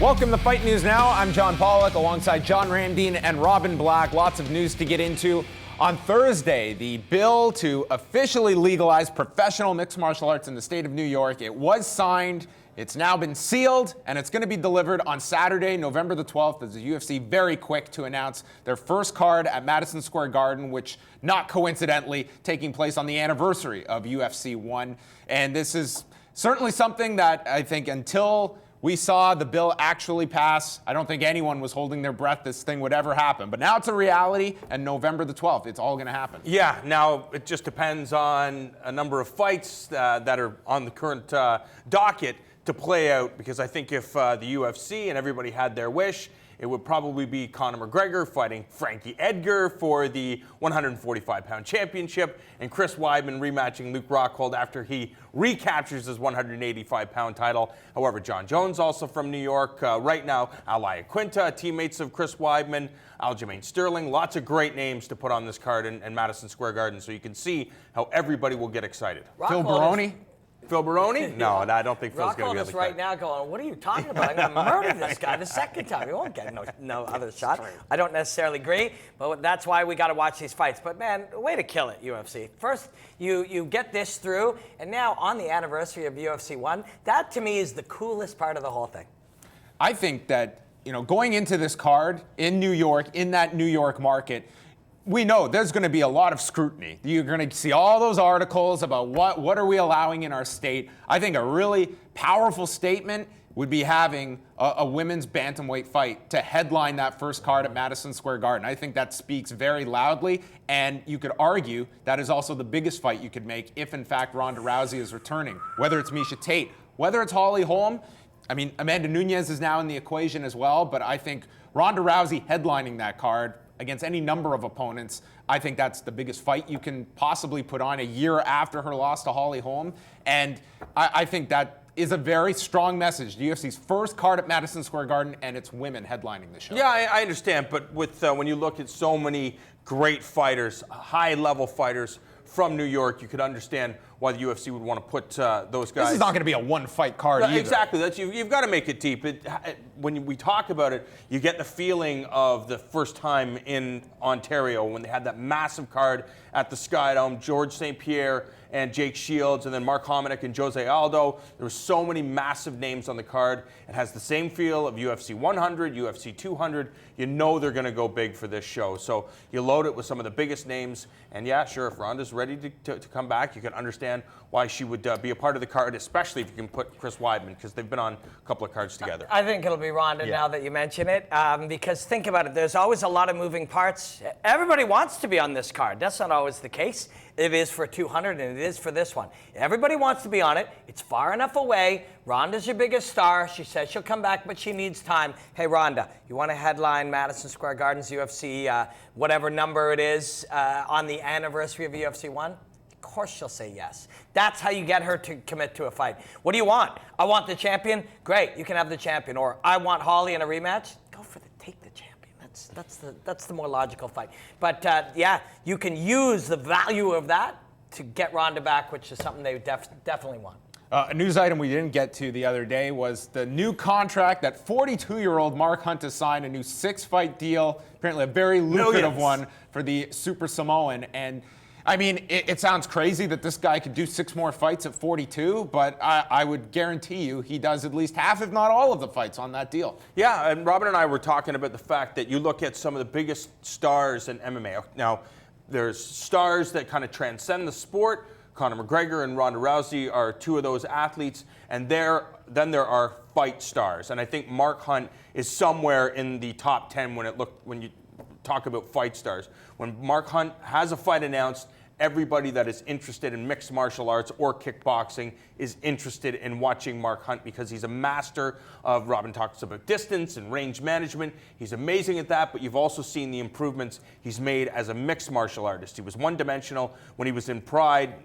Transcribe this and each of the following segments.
Welcome to Fight News Now. I'm John Pollock alongside John Ramdeen and Robin Black. Lots of news to get into. On Thursday, the bill to officially legalize professional mixed martial arts in the state of New York, it was signed. It's now been sealed, and it's going to be delivered on Saturday, November the 12th, as the UFC very quick to announce their first card at Madison Square Garden, which, not coincidentally, taking place on the anniversary of UFC 1. And this is certainly something that I think until we saw the bill actually pass, I don't think anyone was holding their breath this thing would ever happen. But now it's a reality, and November the 12th, it's all going to happen. Yeah, now it just depends on a number of fights that are on the current docket to play out, because I think if the UFC and everybody had their wish, it would probably be Conor McGregor fighting Frankie Edgar for the 145-pound championship, and Chris Weidman rematching Luke Rockhold after he recaptures his 185-pound title. However, John Jones, also from New York, right now, Al Quinta, teammates of Chris Weidman, Aljamain Sterling, lots of great names to put on this card in Madison Square Garden, so you can see how everybody will get excited. Phil Baroni? Phil Baroni? No, I don't think Phil's going to be able to right now going, what are you talking about? I'm going to murder this guy the second time. He won't get no other shot. I don't necessarily agree, but that's why we got to watch these fights. But, man, way to kill it, UFC. First, you get this through, and now on the anniversary of UFC 1, that to me is the coolest part of the whole thing. I think that, going into this card in New York, in that New York market, we know there's going to be a lot of scrutiny. You're going to see all those articles about what are we allowing in our state. I think a really powerful statement would be having a women's bantamweight fight to headline that first card at Madison Square Garden. I think that speaks very loudly, and you could argue that is also the biggest fight you could make if, in fact, Ronda Rousey is returning. Whether it's Miesha Tate, whether it's Holly Holm, Amanda Nunes is now in the equation as well, but I think Ronda Rousey headlining that card against any number of opponents, I think that's the biggest fight you can possibly put on a year after her loss to Holly Holm. And I think that is a very strong message. The UFC's first card at Madison Square Garden, and it's women headlining the show. Yeah, I understand, but with when you look at so many great fighters, high-level fighters from New York, you could understand why the UFC would want to put those guys. This is not going to be a one-fight card either. Exactly. You've got to make it deep. When we talk about it, you get the feeling of the first time in Ontario when they had that massive card at the Skydome, George St. Pierre and Jake Shields, and then Mark Hominick and Jose Aldo. There were so many massive names on the card. It has the same feel of UFC 100, UFC 200. You know they're going to go big for this show. So you load it with some of the biggest names. And yeah, sure, if Ronda's ready to come back, you can understand why she would be a part of the card, especially if you can put Chris Weidman, because they've been on a couple of cards together. I think it'll be Ronda now that you mention it, because think about it, there's always a lot of moving parts. Everybody wants to be on this card. That's not always the case. It is for 200, and it is for this one. Everybody wants to be on it. It's far enough away. Ronda's your biggest star. She says she'll come back, but she needs time. Hey, Ronda, you want to headline Madison Square Garden's UFC, whatever number it is, on the anniversary of UFC 1? Of course she'll say yes. That's how you get her to commit to a fight. What do you want? I want the champion? Great, you can have the champion. Or I want Holly in a rematch? Go for take the champion. That's the more logical fight. But yeah, you can use the value of that to get Ronda back, which is something they definitely want. A news item we didn't get to the other day was the new contract that 42-year-old Mark Hunt has signed, a new 6-fight deal, apparently a very lucrative one for the Super Samoan. And it sounds crazy that this guy could do 6 more fights at 42, but I would guarantee you he does at least half, if not all, of the fights on that deal. Yeah, and Robin and I were talking about the fact that you look at some of the biggest stars in MMA. Now, there's stars that kind of transcend the sport. Conor McGregor and Ronda Rousey are 2 of those athletes, and then there are fight stars. And I think Mark Hunt is somewhere in the top 10 when you talk about fight stars. When Mark Hunt has a fight announced, everybody that is interested in mixed martial arts or kickboxing is interested in watching Mark Hunt, because he's a master of, Robin talks about distance and range management. He's amazing at that, but you've also seen the improvements he's made as a mixed martial artist. He was one-dimensional when he was in Pride,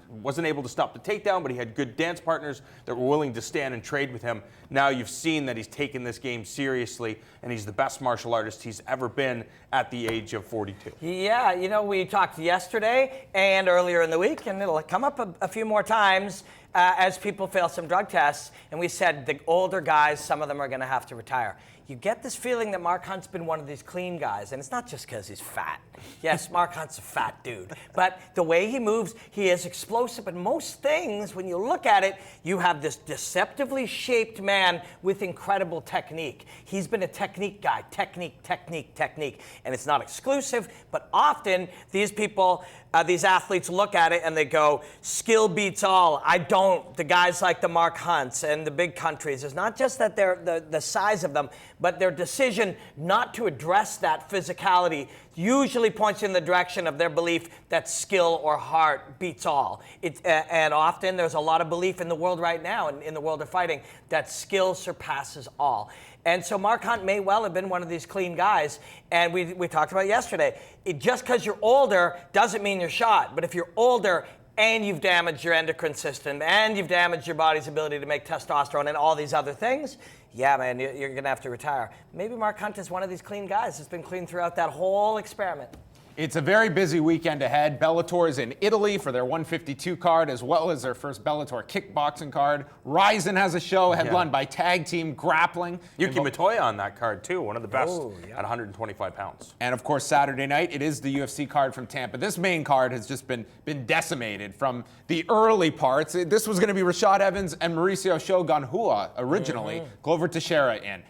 wasn't able to stop the takedown, but he had good dance partners that were willing to stand and trade with him. Now you've seen that he's taken this game seriously, and he's the best martial artist he's ever been at the age of 42. Yeah, we talked yesterday and earlier in the week, and it'll come up a few more times. as people fail some drug tests, and we said the older guys, some of them are going to have to retire. You get this feeling that Mark Hunt's been one of these clean guys, and it's not just because he's fat. Yes, Mark Hunt's a fat dude, but the way he moves, he is explosive. But most things, when you look at it, you have this deceptively shaped man with incredible technique. He's been a technique guy, technique, and it's not exclusive, but often these people, these athletes look at it and they go, skill beats all. I don't. The guys like the Mark Hunts and the big countries, it's not just that they're the size of them, but their decision not to address that physicality usually points in the direction of their belief that skill or heart beats all. And often there's a lot of belief in the world right now, in the world of fighting, that skill surpasses all. And so Mark Hunt may well have been one of these clean guys. And we talked about yesterday, just because you're older doesn't mean you're shot. But if you're older and you've damaged your endocrine system and you've damaged your body's ability to make testosterone and all these other things, yeah, man, you're going to have to retire. Maybe Mark Hunt is one of these clean guys that's been clean throughout that whole experiment. It's a very busy weekend ahead. Bellator is in Italy for their 152 card, as well as their first Bellator kickboxing card. Ryzen has a show headlined by tag team grappling. Yuki Matoya on that card, too, one of the best at 125 pounds. And, of course, Saturday night, it is the UFC card from Tampa. This main card has just been decimated from the early parts. This was going to be Rashad Evans and Mauricio Shogun Rua originally. Glover Teixeira in.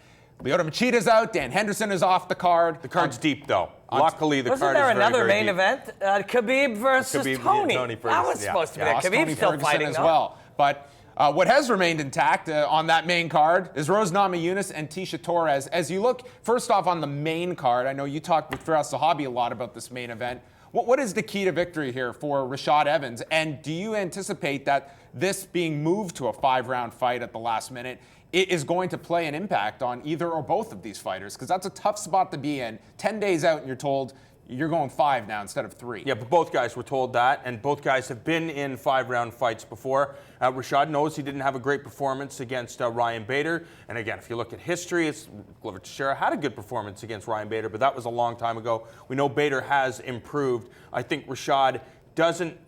Lyoto Machida's out. Dan Henderson is off the card. The card's deep, though. Luckily, the Wasn't card there is very, another very main deep. event? Khabib versus Tony. That was supposed to be there. Tony Khabib's still Ferguson fighting, as though. well. But what has remained intact on that main card is Rose Namajunas and Tisha Torres. As you look, first off, on the main card, I know you talked with Firas Zahabi a lot about this main event. What is the key to victory here for Rashad Evans? And do you anticipate that this being moved to a 5-round fight at the last minute it is going to play an impact on either or both of these fighters? Because that's a tough spot to be in. 10 days out and you're told you're going 5 now instead of 3. Yeah, but both guys were told that, and both guys have been in 5-round fights before. Rashad knows he didn't have a great performance against Ryan Bader. And again, if you look at history, Glover Teixeira had a good performance against Ryan Bader, but that was a long time ago. We know Bader has improved. I think Rashad doesn't.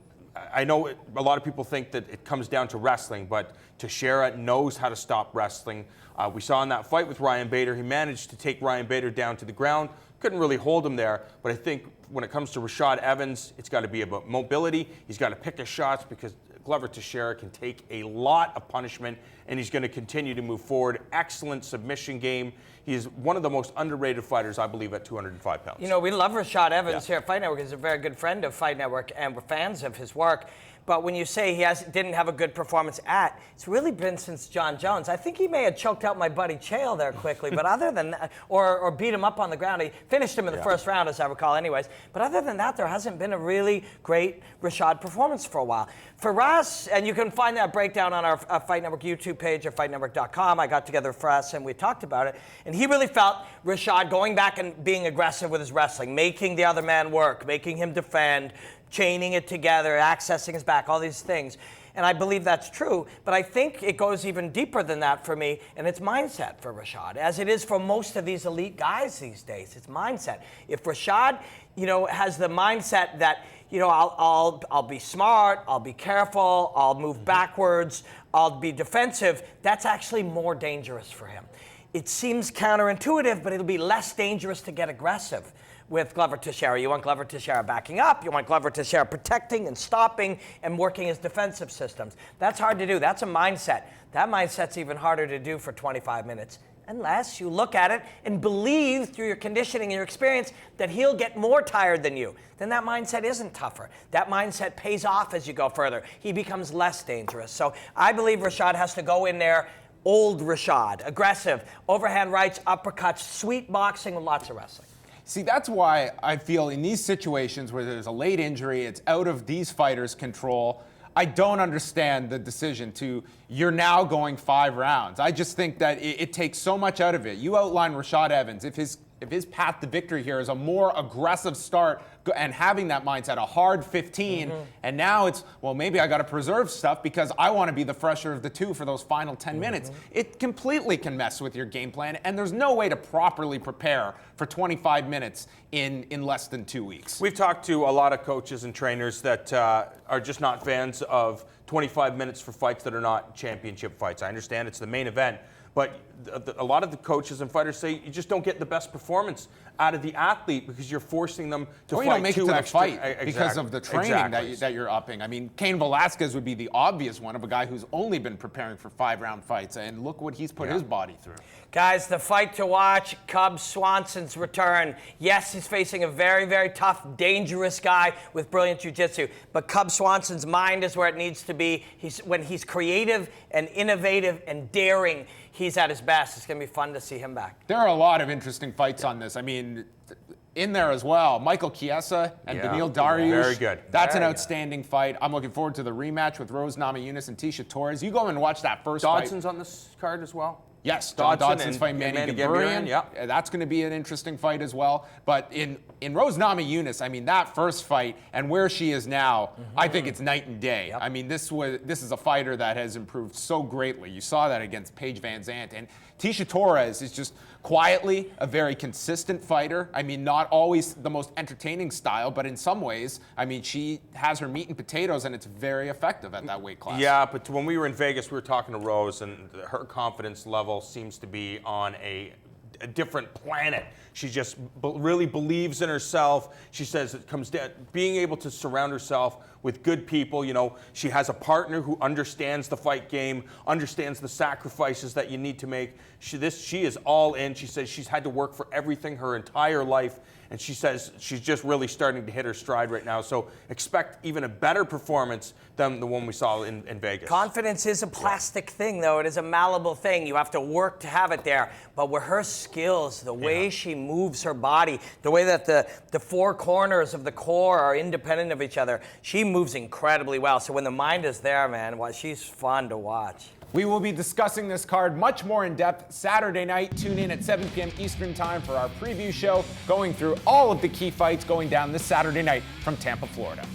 I know a lot of people think that it comes down to wrestling, but Teixeira knows how to stop wrestling. We saw in that fight with Ryan Bader, he managed to take Ryan Bader down to the ground. Couldn't really hold him there, but I think when it comes to Rashad Evans, it's got to be about mobility. He's got to pick his shots because Glover Teixeira can take a lot of punishment, and he's going to continue to move forward. Excellent submission game. He's one of the most underrated fighters, I believe, at 205 pounds. You know, we love Rashad Evans here at Fight Network. He's a very good friend of Fight Network, and we're fans of his work. But when you say he didn't have a good performance it's really been since John Jones. I think he may have choked out my buddy Chael there quickly, but other than that, or beat him up on the ground. He finished him in the first round, as I recall anyways. But other than that, there hasn't been a really great Rashad performance for a while. For us, and you can find that breakdown on our Fight Network YouTube page or fightnetwork.com. I got together with us and we talked about it. And he really felt Rashad going back and being aggressive with his wrestling, making the other man work, making him defend, chaining it together, accessing his back, all these things. And I believe that's true, but I think it goes even deeper than that for me, and it's mindset for Rashad, as it is for most of these elite guys these days. It's mindset. If Rashad, has the mindset that, I'll be smart, I'll be careful, I'll move backwards, I'll be defensive, that's actually more dangerous for him. It seems counterintuitive, but it'll be less dangerous to get aggressive with Glover Teixeira. You want Glover Teixeira backing up. You want Glover Teixeira protecting and stopping and working his defensive systems. That's hard to do. That's a mindset. That mindset's even harder to do for 25 minutes. Unless you look at it and believe through your conditioning and your experience that he'll get more tired than you. Then that mindset isn't tougher. That mindset pays off as you go further. He becomes less dangerous. So I believe Rashad has to go in there old Rashad, aggressive, overhand rights, uppercuts, sweet boxing with lots of wrestling. See, that's why I feel in these situations where there's a late injury, it's out of these fighters' control, I don't understand the decision to, you're now going 5 rounds. I just think that it takes so much out of it. You outlined Rashad Evans. If his path to victory here is a more aggressive start and having that mindset, a hard 15, and now it's, well, maybe I got to preserve stuff because I want to be the fresher of the two for those final 10 minutes. It completely can mess with your game plan, and there's no way to properly prepare for 25 minutes in less than 2 weeks. We've talked to a lot of coaches and trainers that are just not fans of 25 minutes for fights that are not championship fights. I understand it's the main event, but a lot of the coaches and fighters say you just don't get the best performance out of the athlete because you're forcing them to or fight you don't make it to the fight Exactly. because of the training that you're upping. I mean, Cain Velasquez would be the obvious one of a guy who's only been preparing for 5-round fights, and look what he's put his body through. Guys, the fight to watch, Cub Swanson's return. Yes, he's facing a very, very tough, dangerous guy with brilliant jiu-jitsu, but Cub Swanson's mind is where it needs to be. When he's creative and innovative and daring, he's at his best. It's going to be fun to see him back. There are a lot of interesting fights on this. I mean, in there as well, Michael Chiesa and Beneil Dariush. Very good. That's an outstanding fight. I'm looking forward to the rematch with Rose Namajunas and Tisha Torres. You go and watch that first fight. Dodson's on this card as well. Yes, Dodson's Dodson's fighting Manny Gaburian. Yeah. That's going to be an interesting fight as well. But in Rose Namajunas, I mean, that first fight and where she is now, I think it's night and day. Yep. I mean, this is a fighter that has improved so greatly. You saw that against Paige Van Zandt. And Tisha Torres is just quietly a very consistent fighter. I mean, not always the most entertaining style, but in some ways, I mean, she has her meat and potatoes, and it's very effective at that weight class. Yeah, but when we were in Vegas, we were talking to Rose, and her confidence level seems to be on a different planet. She just really believes in herself. She says it comes down being able to surround herself with good people. You know, she has a partner who understands the fight game, understands the sacrifices that you need to make. She is all in. She says she's had to work for everything her entire life, and she says she's just really starting to hit her stride right now. So expect even a better performance than the one we saw in Vegas. Confidence is a plastic thing, though. It is a malleable thing. You have to work to have it there. But with her skills, the way she moves her body, the way that the four corners of the core are independent of each other, she moves incredibly well. So when the mind is there, man, well, she's fun to watch. We will be discussing this card much more in depth Saturday night. Tune in at 7 p.m. Eastern Time for our preview show, going through all of the key fights going down this Saturday night from Tampa, Florida.